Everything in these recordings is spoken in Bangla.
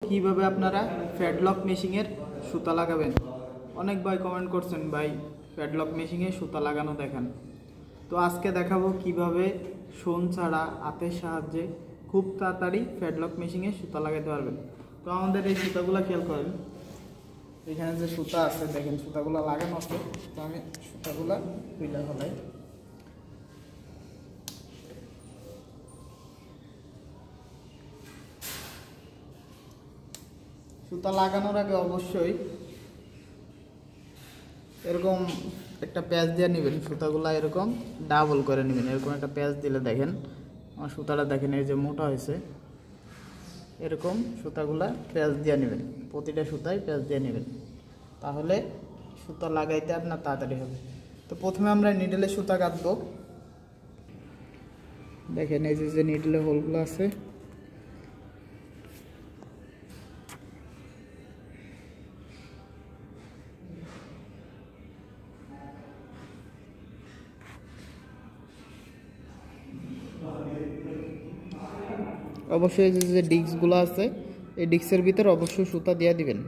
কিভাবে আপনারা ফ্যাডলক মেশিনের সুতা লাগাবেন। অনেক ভাই কমেন্ট করছেন ভাই ফ্যাডলক মেশিনে সুতা লাগানো দেখান। তো আজকে দেখাবো কিভাবে শোন ছাড়া হাতের সাহায্যে খুব তাড়াতাড়ি ফ্যাডলক মেশিনে সুতা লাগাতে পারবেন। তো আমাদের এই সুতাগুলো খেয়াল করেন, এখানে যে সুতা আছে দেখেন সুতাগুলো লাগানো আছে। তো আমি সুতাগুলো খুলে ফেলাই। সুতা লাগানোর আগে অবশ্যই এরকম একটা প্যাচ দিয়ে নেবেন, সুতাগুলো এরকম ডাবল করে নেবেন। এরকম একটা প্যাচ দিলে দেখেন আমার সুতাটা দেখেন এই যে মোটা হয়েছে, এরকম সুতাগুলা প্যাচ দিয়ে নেবেন, প্রতিটা সুতায় প্যাচ দিয়ে নেবেন, তাহলে সুতা লাগাইতে আপনার তাড়াতাড়ি হবে। তো প্রথমে আমরা নিডলে সুতা কাটবো। দেখেন এই যে নিডলে হোলগুলো আছে, অবশ্যই এই যে ডিস্কগুলো আছে এই ডিস্কের ভিতর অবশ্যই সুতা দিয়ে দিবেন।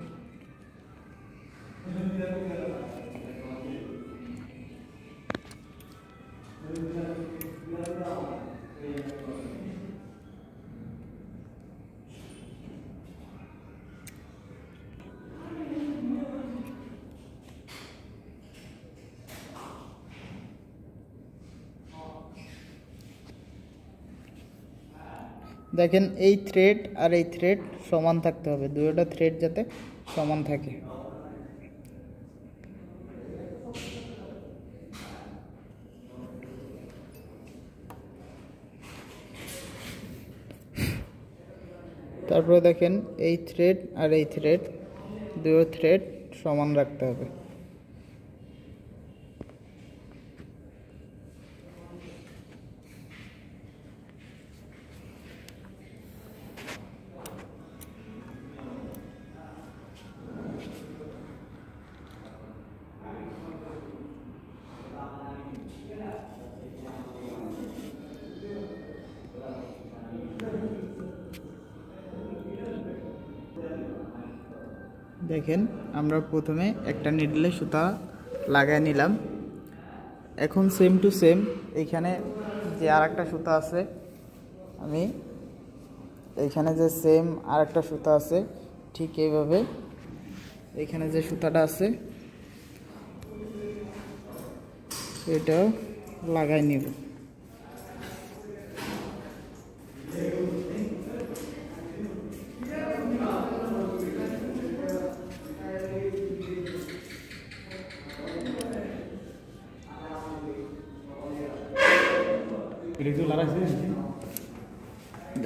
দেখেন এই থ্রেড আর এই থ্রেড সমান থাকতে হবে, দুটোটা থ্রেড যাতে সমান থাকে। তারপরে দেখেন এই থ্রেড আর এই থ্রেড দুটো থ্রেড সমান রাখতে হবে। দেখেন আমরা প্রথমে একটা নিডলে সুতা লাগাই নিলাম। এখন সেম টু সেম এইখানে যে আরেকটা সুতা আছে, আমি এইখানে যে সেম আরেকটা সুতা আছে ঠিক এইভাবে এইখানে যে সুতাটা আছে এটা লাগাই নিব।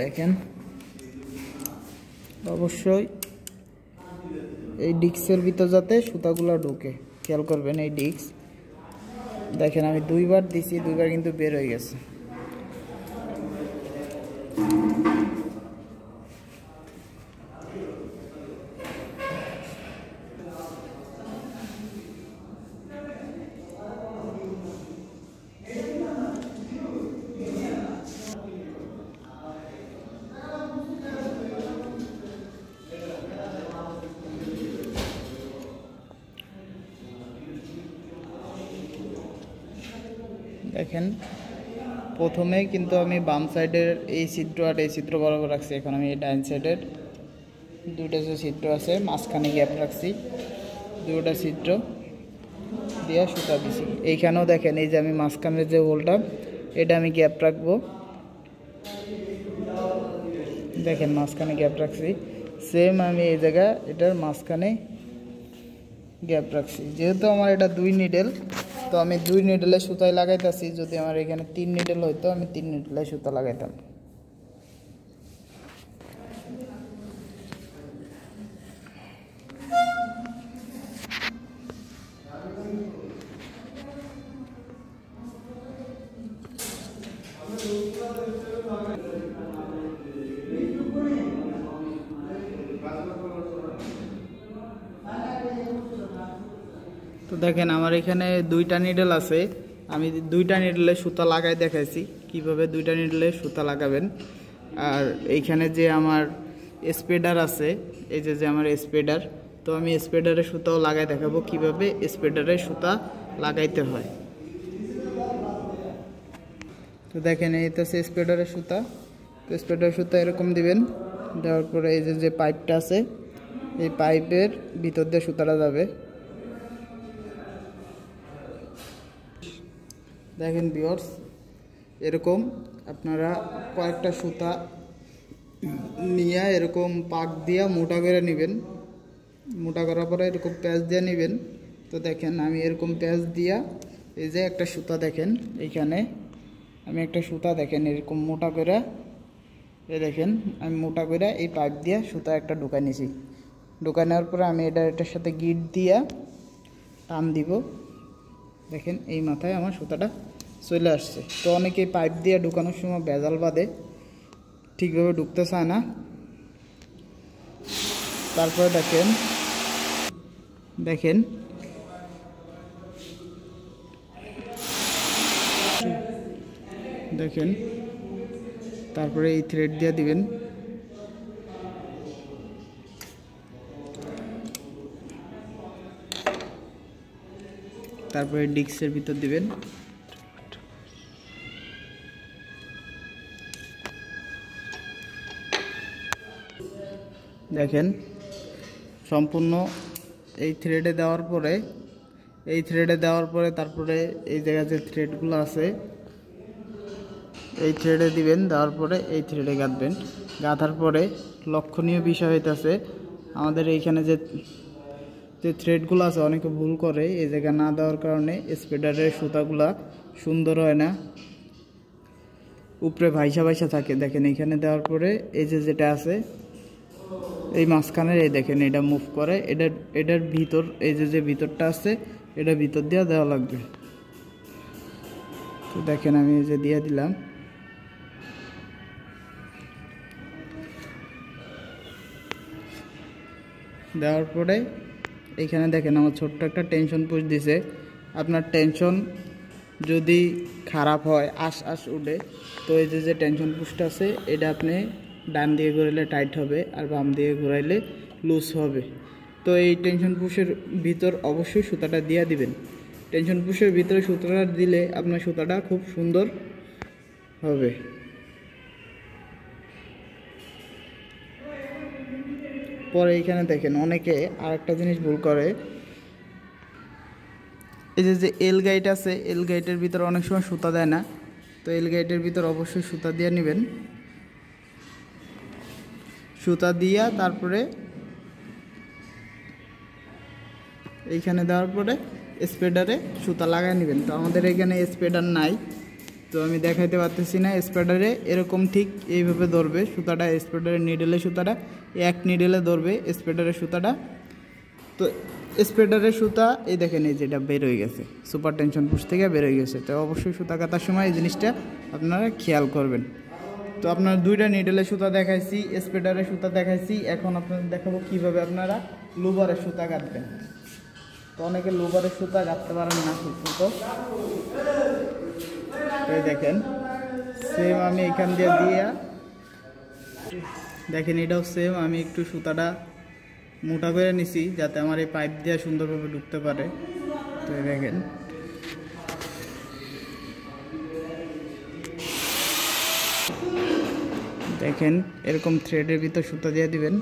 দেখেন অবশ্যই এই ডিস্কের ভিতর যাতে সুতাগুলো ঢোকে, খেয়াল করবেন। এই ডিস্ক দেখেন আমি দুইবার দিছি, দুইবার কিন্তু বের হয়ে গেছে। দেখেন প্রথমে কিন্তু আমি বাম সাইডের এই ছিদ্র আর এই ছিদ্র বরাবর রাখছি, এখন আমি এই ডাইন সাইডের দুইটা যে ছিদ্র আছে মাঝখানে গ্যাপ রাখছি, দুটা ছিদ্র দিয়ে সুতা দিছি। এইখানেও দেখেন এই যে আমি মাঝখানের যে হোলটা এটা আমি গ্যাপ রাখবো, দেখেন মাঝখানে গ্যাপ রাখছি। সেম আমি এই জায়গা এটার মাঝখানে গ্যাপ রাখছি। যেহেতু আমার এটা 2 নিডেল, তো আমি 2 নিডেলে সুতাই লাগাইতেছি। যদি আমার এখানে 3 নিডেল হইতো আমি 3 নিডেলে সুতা লাগাইতাম। তো দেখেন আমার এখানে 2টা নিডেল আছে, আমি 2টা নিডলে সুতা লাগাই দেখাইছি কিভাবে 2টা নিডলে সুতা লাগাবেন। আর এইখানে যে আমার স্প্রেডার আছে, এই যে আমার স্প্রেডার। তো আমি স্প্রেডারের সুতাও লাগাই দেখাবো কিভাবে স্প্রেডারের সুতা লাগাইতে হয়। তো দেখেন এই তো স্প্রেডারের সুতা। তো স্প্রেডারের সুতা এরকম দিবেন, দেওয়ার পরে এই যে পাইপটা আছে, এই পাইপের ভিতর দিয়ে সুতাটা যাবে। দেখেন ভিউয়ার্স, এরকম আপনারা কয়েকটা সুতা নিয়ে এরকম পাক দিয়া মোটা করে নেবেন। মোটা করার পরে এরকম প্যাঁচ দিয়ে নেবেন। তো দেখেন আমি এরকম প্যাঁচ দিয়া এই যে একটা সুতা দেখেন এইখানে আমি একটা সুতা দেখেন এরকম মোটা করে, এই দেখেন আমি মোটা করে এই পাইপ দিয়ে সুতা একটা ঢুকাই নিছি। ঢুকাই নেওয়ার পরে আমি এটার সাথে গিট দিয়া টান দিব। দেখেন এই মাথায় আমার সুতাটা চলে আসছে। তো অনেকে পাইপ দিয়ে ঢুকানোর সময় ভেজাল বাঁধে, ঠিকভাবে ঢুকতে চায় না। তারপরে দেখেন দেখেন দেখেন তারপরে এই থ্রেড দিয়ে দিবেন। তারপরে ডিস্কের ভিতর দিবেন। দেখেন সম্পূর্ণ এই থ্রেডে দেওয়ার পরে তারপরে এই জায়গায় যে থ্রেডগুলো আছে এই থ্রেডে দিবেন। দেওয়ার পরে এই থ্রেডে গাঁথবেন। গাঁথার পরে লক্ষণীয় বিষয় হইতেছে আমাদের এইখানে যে থ্রেডগুলো আছে অনেকে ভুল করে, এই জায়গায় না দেওয়ার কারণে স্প্রেডারের সুতাগুলা সুন্দর হয় না, উপরে ভাইসা ভাইসা থাকে। দেখেন এইখানে দেওয়ার পরে এই যেটা আছে এই মাঝখানের এই দেখেন এটা মুভ করে, এটার ভিতর এই যে ভিতরটা আছে এটা ভিতর দিয়ে দেওয়া লাগবে। তো দেখেন আমি এই যে দিয়ে দিলাম। দেওয়ার পরে এইখানে দেখেন আমার ছোট্ট একটা টেনশন পুশ দিছে। আপনার টেনশন যদি খারাপ হয় আশ উঠে, তো এই যে টেনশন পুশটা আছে এটা আপনি ডান দিয়ে ঘুরাইলে টাইট হবে আর বাম দিয়ে ঘুরাইলে লুজ হবে। তো এই টেনশন পুশের ভিতর অবশ্যই সুতাটা দিয়ে দিবেন। টেনশন পুশের ভিতরে সুতাটা দিলে আপনার সুতাটা খুব সুন্দর হবে। পরে এইখানে দেখেন অনেকে আরেকটা জিনিস ভুল করে, এই যে এল গাইড আছে এল গাইডের ভিতরে অনেক সময় সুতা দেয় না। তো এল গাইডের ভিতর অবশ্যই সুতা দিয়ে নেবেন। সুতা দিয়া তারপরে এইখানে দেওয়ার পরে স্প্রেডারে সুতা লাগাই নেবেন। তো আমাদের এখানে স্প্রেডার নাই, তো আমি দেখাইতে পারতেছি না। স্প্রেডারে এরকম ঠিক এইভাবে ধরবে সুতাটা, স্প্রেডারের নিডেলে সুতাটা এক নিডেলে ধরবে স্প্রেডারের সুতাটা। তো স্প্রেডারের সুতা এই দেখেন এই যেটা বের হয়ে গেছে, সুপার টেনশন পুশ থেকে বের হয়ে গেছে। তো অবশ্যই সুতা কাটার সময় এই জিনিসটা আপনারা খেয়াল করবেন। তো আপনার দুইটা নিডেলের সুতা দেখাইছি, স্প্রেডারের সুতা দেখাইছি, এখন আপনাদের দেখাবো কিভাবে আপনারা লুবারের সুতা কাটবেন। তো অনেকে লুবারের সুতা কাটতে পারেন না ঠিক মতো। এই দেখেন সেম আমি এখান দিয়ে দেখেন এটাও সেম আমি একটু সুতাটা মোটা করে নিছি যাতে আমার এই পাইপ দিয়ে সুন্দরভাবে ঢুকতে পারে। তো দেখেন দেখেন এরকম থ্রেডের ভিতর সুতা দিয়ে দিবেন।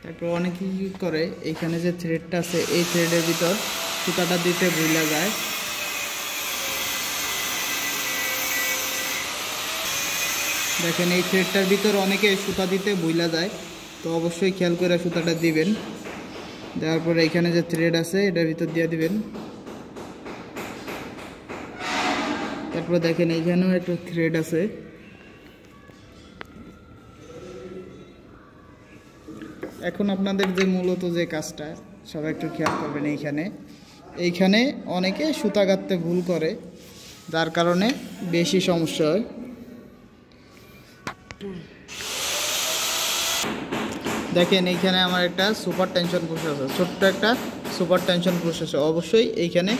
তারপর অনেকে কি করে এইখানে যে থ্রেডটা আছে এই থ্রেডের ভিতর সুতাটা দিতে ভুলে যায়। দেখেন এই থ্রেডটার ভিতর অনেকে সুতা দিতে ভুলে যায়, তো অবশ্যই খেয়াল করে সুতাটা দিবেন। দেওয়ার পরে এখানে যে থ্রেড আছে এটার ভিতর দিয়ে দিবেন। তারপর দেখেন এইখানেও একটা থ্রেড আছে, এখন আপনাদের যে মূলত যে কাজটা সবাই একটু খেয়াল করবেন, এইখানে অনেকে সুতা কাটতে ভুল করে যার কারণে বেশি সমস্যা হয়। দেখেন এইখানে আমার একটা সুপার টেনশন পুশ আছে, ছোট্ট একটা সুপার টেনশন পুশ আছে। অবশ্যই এইখানে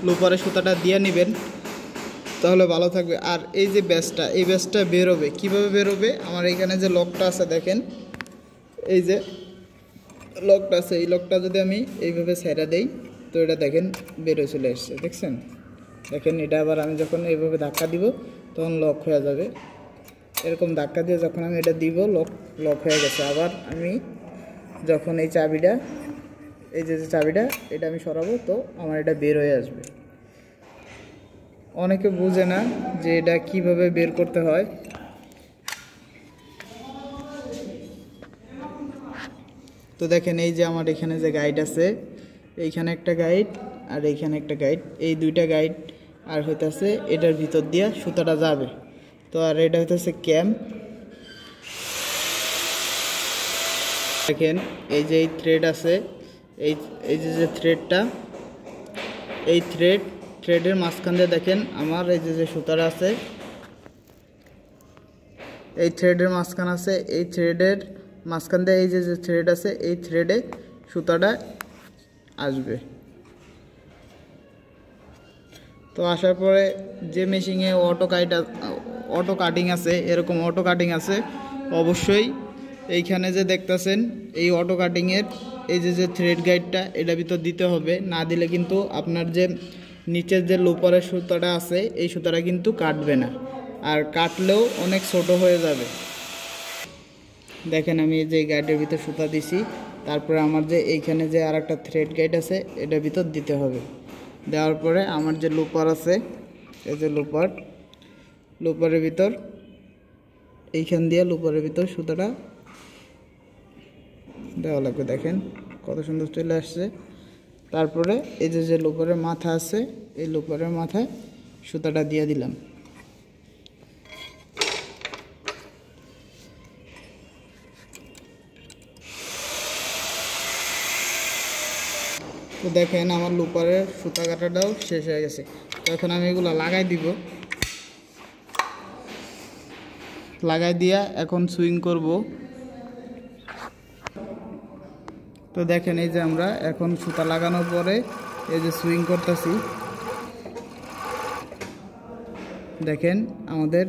লুপারে সুতাটা দিয়ে নেবেন, তাহলে ভালো থাকবে। আর এই যে ব্যাসটা, এই ব্যাসটা বেরোবে কীভাবে বেরোবে, আমার এখানে যে লকটা আছে দেখেন, এই যে লকটা আছে, এই লকটা যদি আমি এইভাবে ছেড়ে দেই তো এটা দেখেন বেরোয় চলে এসছে, দেখছেন? দেখেন এটা আবার আমি যখন এইভাবে ধাক্কা দিব তখন লক হয়ে যাবে। এরকম ধাক্কা দিয়ে যখন আমি এটা দিব লক হয়ে গেছে। আবার আমি যখন এই চাবিটা, এই যে চাবিটা এটা আমি সরাবো তো আমার এটা বের হয়ে আসবে। অনেকে বুঝে না যে এটা কিভাবে বের করতে হয়। তো দেখেন এই যে আমার এখানে যে গাইড আছে, এইখানে একটা গাইড আর এইখানে একটা গাইড, এই দুইটা গাইড আর হইতেছে এটার ভিতর দিয়ে সুতাটা যাবে। তো আর এটা হইতেছে ক্যাম্প। দেখেন এই যে এই থ্রেড আছে, এই যে থ্রেডটা, এই থ্রেডের মাঝখান দিয়ে দেখেন আমার এই যে সুতাটা আছে, এই থ্রেডের মাঝখান আছে, এই থ্রেডের মাঝখান দিয়ে এই যে থ্রেড আছে, এই থ্রেডে সুতাটা আসবে। তো আসার পরে যে মেশিনে অটো কাটিং আছে, এরকম অটো কাটিং আছে, অবশ্যই এইখানে যে দেখতেছেন এই অটো কাটিংয়ের এই যে থ্রেড গাইডটা এটা ভিতর দিতে হবে, না দিলে কিন্তু আপনার যে নিচের যে লোপারের সুতাটা আছে এই সুতাটা কিন্তু কাটবে না, আর কাটলেও অনেক ছোট হয়ে যাবে। দেখেন আমি যে গাইডের ভিতর সুতা দিছি, তারপরে আমার যে এইখানে যে আর একটা থ্রেড গাইড আছে এটার ভিতর দিতে হবে। দেওয়ার পরে আমার যে লোপার আছে, এই যে লোপারের ভিতর এইখান দিয়ে লোপারের ভিতর সুতাটা দেওয়া লাগবে। দেখেন কত সুন্দর চলে আসছে। তারপরে এই যে লোপারের মাথা আছে, এই লোপারের মাথায় সুতাটা দিয়ে দিলাম। তো দেখেন আমার লুপারের সুতা কাটাটাও শেষ হয়ে গেছে। তো এখন আমি এগুলো লাগাই দিব, লাগাই দিয়া এখন সুইং করব। তো দেখেন এই যে আমরা এখন সুতা লাগানোর পরে এই যে সুইং করতেছি, দেখেন আমাদের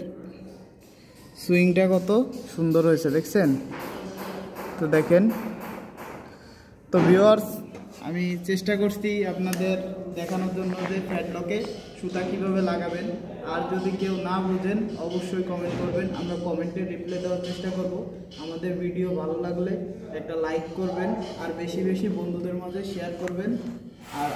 সুইংটা কত সুন্দর হয়েছে, দেখছেন? তো দেখেন, তো ভিউয়ার্স আমি চেষ্টা করছি আপনাদের দেখানোর জন্য যে ফ্যাডলকে সুতা কীভাবে লাগাবেন। আর যদি কেউ না বুঝেন অবশ্যই কমেন্ট করবেন, আমরা কমেন্টে রিপ্লাই দেওয়ার চেষ্টা করব। আমাদের ভিডিও ভালো লাগলে একটা লাইক করবেন আর বেশি বেশি বন্ধুদের মাঝে শেয়ার করবেন। আর